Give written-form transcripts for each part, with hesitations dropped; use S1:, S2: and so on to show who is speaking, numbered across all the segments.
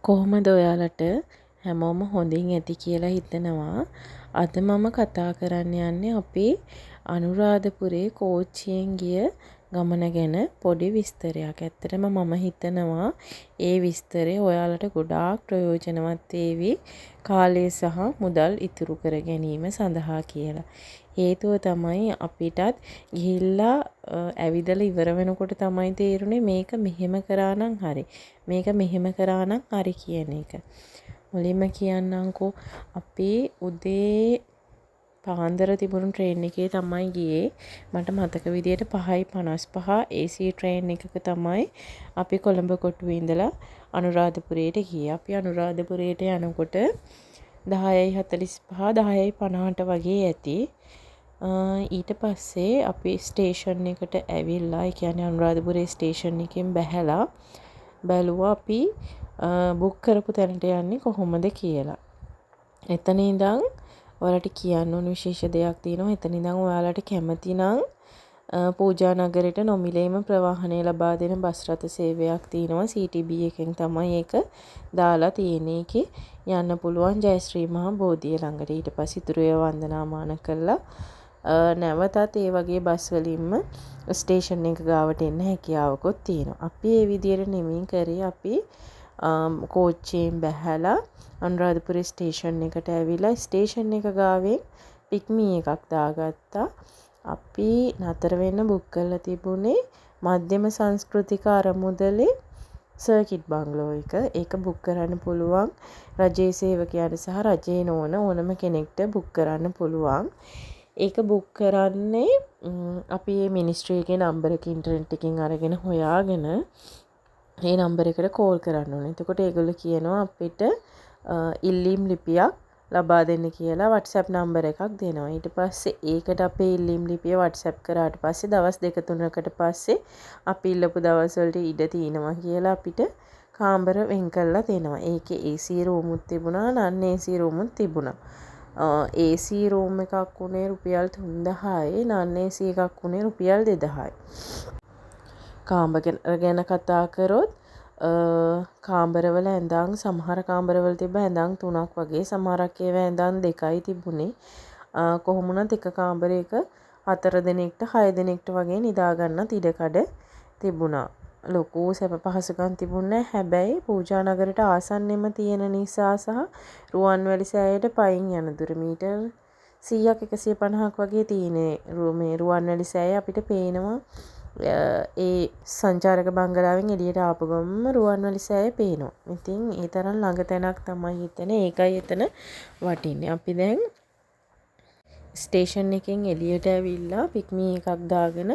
S1: කොහොමද ඔයාලට හැමෝම හොඳින් ඇති කියලා හිතනවා. අද මම කතා කරන්න යන්නේ අපේ අනුරාධපුරේ කෝච්චියෙන් ගිය ගමන ගැන පොඩි විස්තරයක්. ඇත්තටම මම හිතනවා ඒ විස්තරය ඔයාලට ගොඩාක් ප්‍රයෝජනවත් වේවි කාලය සහ මුදල් ඉතුරු කර ගැනීම සඳහා කියලා. හේතුව තමයි අපිටත් ගිහිල්ලා ඇවිදලා ඉවර වෙනකොට තමයි තේරුනේ මේක මෙහෙම කරා නම් හරි. මේක මෙහෙම කරා නම් හරි කියන එක. මුලින්ම කියන්නම්කෝ අපි උදේ පාන්දර තිබුණු ට්‍රේන් එකේ තමයි ගියේ. මට මතක විදියට 5:55 AC ට්‍රේන් එකක තමයි අපි කොළඹ කොටුවේ ඉඳලා අනුරාධපුරයට ගියේ. අපි අනුරාධපුරයට යනකොට 10:45 10:50ට වගේ ඇති. ඊට පස්සේ අපි ස්ටේෂන් එකට ඇවිල්ලා, ඒ කියන්නේ අනුරාධපුරේ ස්ටේෂන් එකෙන් බැහැලා බැලුවා අපි බුක් කරපු තැනට යන්නේ කොහොමද කියලා. එතන ඉඳන් ඔයාලට කියන්න ඕන විශේෂ දෙයක් තියෙනවා. එතන ඉඳන් ඔයාලට කැමති නම් පූජා නගරයට නොමිලේම ප්‍රවාහනය ලබා දෙන බස් රථ සේවයක් තියෙනවා. CTB එකෙන් තමයි ඒක දාලා තියෙන්නේ. ඒකේ යන්න පුළුවන් ජයශ්‍රී මහා බෝධිය ළඟට. ඊට පස්සේ ඉතුරු ඒවා වන්දනාමාන කළා. නැවතත් ඒ වගේ බස් වලින්ම ස්ටේෂන් එක ගාවට එන්න හැකියාවකුත් තියෙනවා. අපි ඒ විදියට නෙමෙයි කරේ. අපි කෝච්චියෙන් බැහැලා අනුරාධපුරේ ස්ටේෂන් එකට ඇවිල්ලා ස්ටේෂන් එක ගාවෙන් පික්මී එකක් දාගත්තා. අපි නතර වෙන්න බුක් කරලා තිබුණේ මධ්‍යම සංස්කෘතික අරමුදලේ සර්කිට් බංගලෝ එක. ඒක බුක් කරන්න පුළුවන් රජයේ සේවකයන්ට සහ රජයේ නොවන ඕනම කෙනෙක්ට බුක් කරන්න පුළුවන්. ඒක බුක් කරන්නේ අපි මේ මිනිස්ට්‍රි එකේ නම්බර එක ඉන්ටර්නෙට් එකකින් අරගෙන හොයාගෙන මේ නම්බර එකට කෝල් කරන්න ඕනේ. එතකොට ඒගොල්ලෝ කියනවා අපිට ඉල්ලීම් ලිපියක් ලබා දෙන්න කියලා WhatsApp නම්බර එකක් දෙනවා. ඊට පස්සේ ඒකට අපේ ඉල්ලීම් ලිපිය WhatsApp කරාට පස්සේ දවස් 2-3කට පස්සේ අපි ඉල්ලපු දවස් වලට ඉඩ තියෙනවා කියලා අපිට කාමර වෙන් කරලා දෙනවා. ඒකේ AC රූමුත් තිබුණා, non AC රූමුත් තිබුණා. AC රූම් එකක් උනේ රුපියල් 3000යි, non AC එකක් උනේ රුපියල් 2000යි. කාමර ගැන කතා කරොත් කාමරවල ඇඳන් සමහර කාමරවල තිබ්බ ඇඳන් 3ක් වගේ, සමහරක් ඒවා ඇඳන් 2යි තිබුණේ. කොහොම වුණත් එක කාමරයක 4 දෙනෙක්ට 6 දෙනෙක්ට වගේ නිදා ගන්නත් ඉඩකඩ තිබුණා. ලොකු සැප පහසුකම් තිබුණේ නැහැ. හැබැයි පූජා නගරයට ආසන්නෙම තියෙන නිසා සහ රුවන්වැලි සෑයට පයින් යන දුර මීටර් 100ක් 150ක් වගේ තියෙන්නේ. මේ රුවන්වැලි සෑය අපිට පේනවා. ඒ සංචාරක බංගලාවෙන් එළියට ආපු ගමන්ම රුවන්වැලි සෑය පේනවා. ඉතින් ඒ තරම් ළඟ තැනක් තමයි එතන. ඒකයි එතන වටින්නේ. අපි දැන් ස්ටේෂන් එකෙන් එළියට ඇවිල්ලා පික්මී එකක් දාගෙන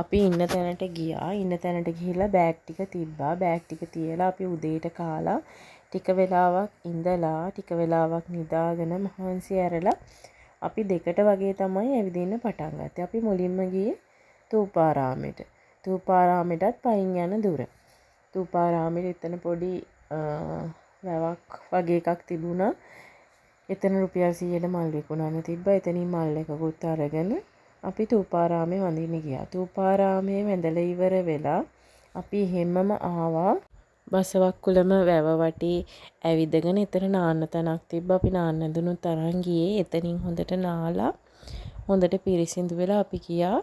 S1: අපි ඉන්න තැනට ගියා. ඉන්න තැනට ගිහිල්ලා බෑග් ටික තිබ්බා. බෑග් ටික තියලා අපි උදේට කාලා ටික වෙලාවක් ඉඳලා ටික වෙලාවක් නිදාගෙන මහන්සි ඇරලා අපි 2ට වගේ තමයි ඇවිදින්න පටන් ගත්තේ. අපි මුලින්ම ගියේ තූපාරාමෙට. තූපාරාමෙටත් පයින් යන දුර. තූපාරාමෙට එතන පොඩි වැවක් වගේ එකක් තිබුණා. එතන රුපියල් 100ට මල් විකුණන්න තිබ්බා. එතනින් මල් එකකුත් අරගෙන අපි තූපාරාමේ වඳින්න ගියා. තූපාරාමේ වැඳලා ඉවර වෙලා අපි හැමම ආවා බසවක්කුළම වැව වටේ ඇවිදගෙන. එතන නාන්න තැනක් තිබ්බා. අපි නාන්න දුනුත් අරන් ගියේ. එතනින් හොඳට නාලා හොඳට පිරිසිදු වෙලා අපි ගියා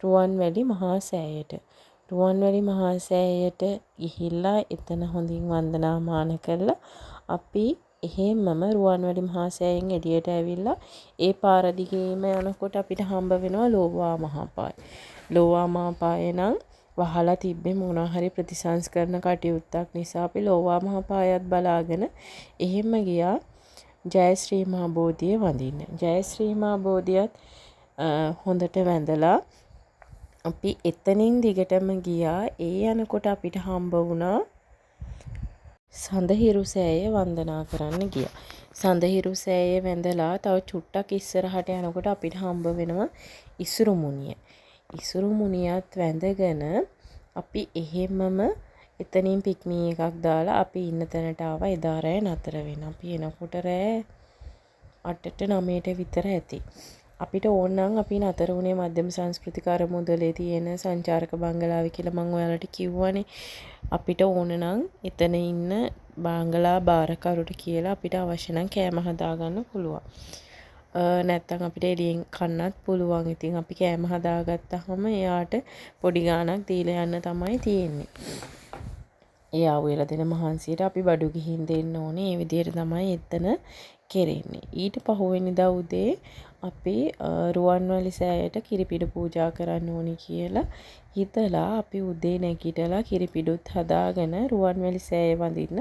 S1: රුවන්වැලි මහා සෑයට. රුවන්වැලි මහා සෑයට ගිහිල්ලා එතන හොඳින් වන්දනාමාන කරලා අපි එහෙමම රුවන්වැලි මහා සෑයෙන් එළියට ඇවිල්ලා ඒ පාර දිගේම යනකොට අපිට හම්බ වෙනවා ලෝවා මහා පාය. ලෝවා මහා පාය නම් වහලා තිබ්බේ මොනවා හරි ප්‍රතිසංස්කරණ කටයුත්තක් නිසා. අපි ලෝවා මහා පායත් බලාගෙන එහෙම ගියා ජයශ්‍රී මහා බෝධිය වඳින්න. ජයශ්‍රී මහා බෝධියත් හොඳට වැඳලා අපි එතනින් දිගටම ගියා. ඒ යනකොට අපිට හම්බ වුණා සඳහිරු සෑය වන්දනා කරන්න ගියා. සඳහිරු සෑය වැඳලා තව චුට්ටක් ඉස්සරහට යනකොට අපිට හම්බ වෙනවා ඉසුරු මුනිය. ඉසුරු මුනියත් වැඳගෙන අපි එහෙමම එතනින් පික්මී එකක් දාලා අපි ඉන්න තැනට ආවා. එදා රෑ නතර වෙන. අපි එනකොට රෑ 8ට 9ට විතර ඇති. අපිට ඕනනම් අපි නතර වුණේ මධ්‍යම සංස්කෘතික අරමුදලේ තියෙන සංචාරක බංගලාව කියලා මම ඔයාලට කිව්වනේ. අපිට ඕනනම් එතන ඉන්න බංගලා බාරකරුට කියලා අපිට අවශ්‍ය නම් කෑම හදාගන්න පුළුවන්. නැත්තම් අපිට එළියෙන් කන්නත් පුළුවන්. ඉතින් අපි කෑම හදාගත්තාම එයාට පොඩි ගාණක් දීලා යන්න තමයි තියෙන්නේ. එයා උයලා දෙන මහන්සියට අපි බඩු ගිහින් දෙන්න ඕනේ. ඒ විදිහට තමයි එතන කෙරෙන්නේ. ඊට පහුවෙනිදා උදේ අපි රුවන්වැලි සෑයට කිරිපිඩු පූජා කරන්න ඕනි කියලා හිතලා අපි උදේ නැගිටලා කිරිපිඩුත් හදාගෙන රුවන්වැලි සෑය වඳින්න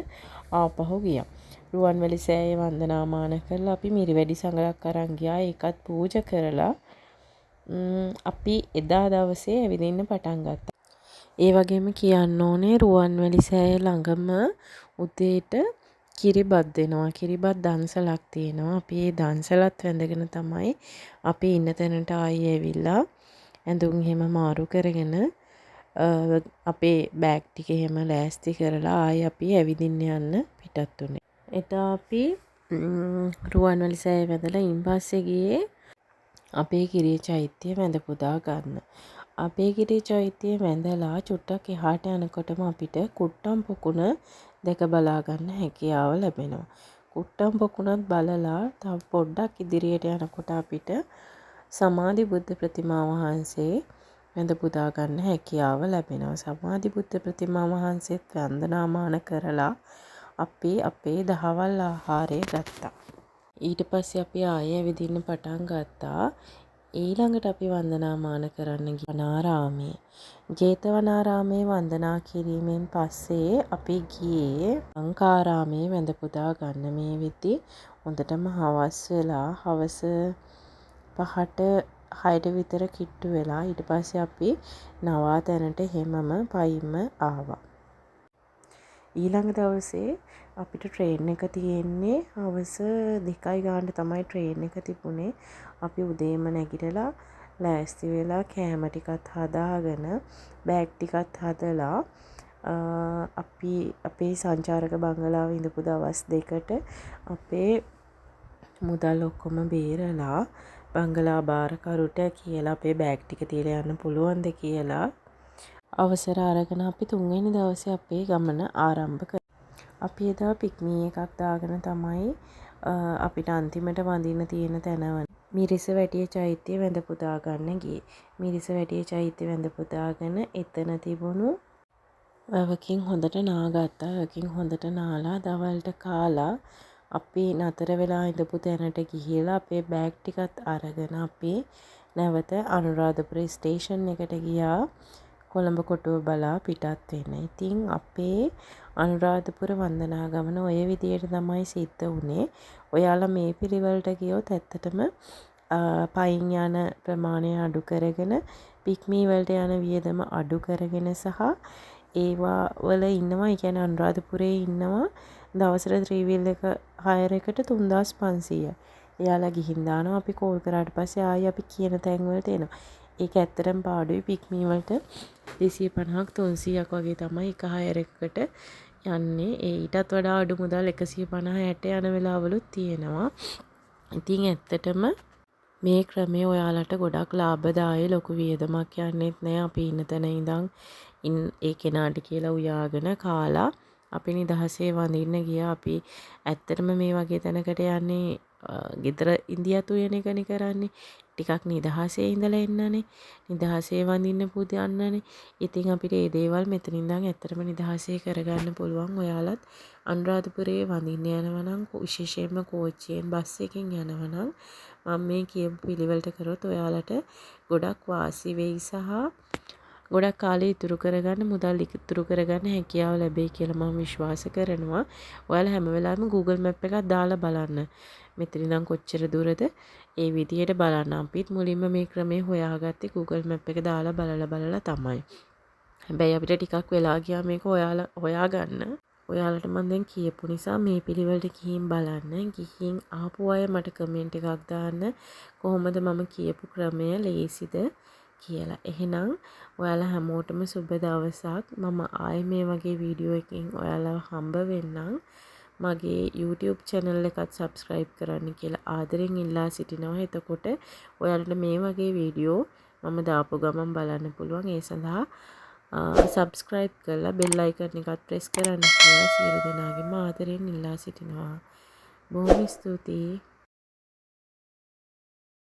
S1: ආපහු ගියා. රුවන්වැලි සෑය වන්දනාමාන කරලා අපි මිරිවැඩි සඟලක් අරන් ගියා. ඒකත් පූජා කරලා අපි එදා දවසේ ඇවිදින්න පටන් ගත්තා. ඒ වගේම කියන්න ඕනේ රුවන්වැලි සෑය ළඟම උදේට කිරිබත් දෙනවා. කිරිබත් දන්සලක් තියෙනවා. අපි ඒ දන්සලත් වැඳගෙන තමයි අපි ඉන්න තැනට ආයේ ඇවිල්ලා ඇඳුම් එහෙම මාරු කරගෙන අපේ බෑග් ටික එහෙම ලෑස්ති කරලා ආයේ අපි ඇවිදින්න යන්න පිටත් වුණේ. එදා අපි රුවන්වැලි සෑය වැඳලා ඉන්පස්සේ ගියේ අපේ කිරිය චෛත්‍යය වැඳ පුදා ගන්න. අපේ කිරිය චෛත්‍යය වැඳලා චුට්ටක් එහාට යනකොටම අපිට කුට්ටම් පොකුණ දැක බලා ගන්න හැකියාව ලැබෙනවා. කුට්ටම් පොකුණත් බලලා තව පොඩ්ඩක් ඉදිරියට යනකොට අපිට සමාධි බුද්ධ ප්‍රතිමා වහන්සේ වැඳ පුදා ගන්න හැකියාව ලැබෙනවා. සමාධි බුද්ධ ප්‍රතිමා වහන්සේත් වන්දනාමාන කරලා අපි අපේ දහවල් ආහාරය ගත්තා. ඊට පස්සේ අපි ආයෙ ඇවිදින්න පටන් ගත්තා. ඊළඟට අපි වන්දනාමාන කරන්න වනාරාමයේ. ජේතවනාරාමයේ වන්දනා කිරීමෙන් පස්සේ අපි ගියේ ලංකාරාමයේ වැඳ පුදා ගන්න. මේ වෙද්දි හොඳටම හවස් වෙලා හවස 5ට 6ට විතර කිට්ටු වෙලා ඊට පස්සේ අපි නවාතැනට හැමම පයින්ම ආවා. ඊළඟ දවසේ අපිට ට්‍රේන් එක තියෙන්නේ හවස 2යි ගානට තමයි ට්‍රේන් එක තිබුණේ. අපි උදේම නැගිටලා ලෑස්ති වෙලා කෑම ටිකත් හදාගෙන බෑග් ටිකත් හදලා අපි අපේ සංචාරක බංගලාවේ ඉඳපු දවස් දෙකට අපේ මුදල් ඔක්කොම බේරලා බංගලා බාරකරුට කියලා අපේ බෑග් ටික තියලා යන්න පුළුවන්ද කියලා අවසර අරගෙන අපි 3 වෙනි දවසේ අපේ ගමන ආරම්භ කළා. අපි එදා පික්මී එකක් දාගෙන තමයි අපිට අන්තිමට වඳින්න තියෙන තැනවල මිරිසවැටිය චෛත්‍යය වැඳ පුදා ගන්න ගියේ. මිරිසවැටිය චෛත්‍යය වැඳ පුදාගෙන එතන තිබුණු වැවකින් හොඳට නාගත්තා. වැවකින් හොඳට නාලා දවල්ට කාලා අපි නතර වෙලා ඉඳපු තැනට ගිහිලා අපේ බෑග් ටිකත් අරගෙන අපි නැවත අනුරාධපුර ස්ටේෂන් එකට ගියා. කොළඹ කොටුව බලා පිටත් වෙන්න. ඉතින් අපේ අනුරාධපුර වන්දනා ගමන ඔය විදියට තමයි සිද්ධ වුණේ. ඔයාලා මේ පිළිවෙලට ගියොත් ඇත්තටම පයින් යන ප්‍රමාණය අඩු කරගෙන පික්මී වලට යන වියදම අඩු කරගෙන සහ ඒවා වල ඉන්නවා. ඒ කියන්නේ අනුරාධපුරේ ඉන්නවා දවසට ත්‍රිවිල් එක හයර් එකට 3500. එයාලා ගිහින් දානවා. අපි කෝල් කරාට පස්සේ ආයෙ අපි කියන තැන් වලට එනවා. ඒක ඇත්තටම පාඩුයි. පික්මී වලට 250ක් 300ක් වගේ තමයි එක හයර් එකකට යන්නේ. ඊටත් වඩා අඩු මුදල් 150 60 යන වෙලාවලුත් තියෙනවා. ඉතින් ඇත්තටම මේ ක්‍රමය ඔයාලට ගොඩක් ලාභදායී. ලොකු වියදමක් යන්නෙත් නෑ. අපි ඉන්න තැන ඉඳන් ඒ කෙනාට කියලා උයාගෙන කාලා අපි නිදහසේ වඳින්න ගියා. අපි ඇත්තටම මේ වගේ තැනකට යන්නේ ගෙදර ඉන්දියාතු වෙන එකනේ කරන්නේ. ටිකක් නිදහසේ ඉඳලා එන්නනේ. නිදහසේ වඳින්න පුදන්නනේ. ඉතින් අපිට මේ දේවල් මෙතන ඉඳන් ඇත්තටම නිදහසේ කරගන්න පුළුවන්. ඔයාලත් අනුරාධපුරේ වඳින්න යනවා නම් විශේෂයෙන්ම කෝච්චියෙන් බස් එකකින් යනවා නම් මම මේ කියපු පිළිවෙලට කරොත් ඔයාලට ගොඩක් වාසි වෙයි සහ ගොඩක් කාලේ ඉතුරු කරගන්න මුදල් ඉතුරු කරගන්න හැකියාව ලැබෙයි කියලා මම විශ්වාස කරනවා. ඔයාලා හැම වෙලාවෙම Google Map එකක් දාලා බලන්න. මෙතන ඉඳන් කොච්චර දුරද ඒ විදියට බලන්න. අපිත් මුලින්ම මේ ක්‍රමය හොයාගත්තේ Google Map එක දාලා බලලා තමයි. හැබැයි අපිට ටිකක් වෙලා ගියා මේක හොයාගන්න. ඔයාලට මම දැන් කියපු නිසා මේ පිළිවෙලට ගිහින් බලන්න. ගිහින් ආපු අය මට කමෙන්ට් එකක් දාන්න. කොහොමද මම කියපු ක්‍රමය ලේසිද කියලා. එහෙනම් ඔයාලා හැමෝටම සුබ දවසක්. මම ආයේ මේ වගේ වීඩියෝ එකකින් ඔයාලව හම්බ වෙන්නම්. මගේ YouTube channel එකත් subscribe කරන්න කියලා ආදරෙන් ඉල්ලා සිටිනවා. එතකොට ඔයාලට මේ වගේ වීඩියෝ මම දාපු ගමන් බලන්න පුළුවන්. ඒ සඳහා subscribe කරලා bell icon එකත් press කරන්න කියලා සියලු දෙනාගේම ආදරෙන් ඉල්ලා සිටිනවා. බොහොම ස්තුතියි.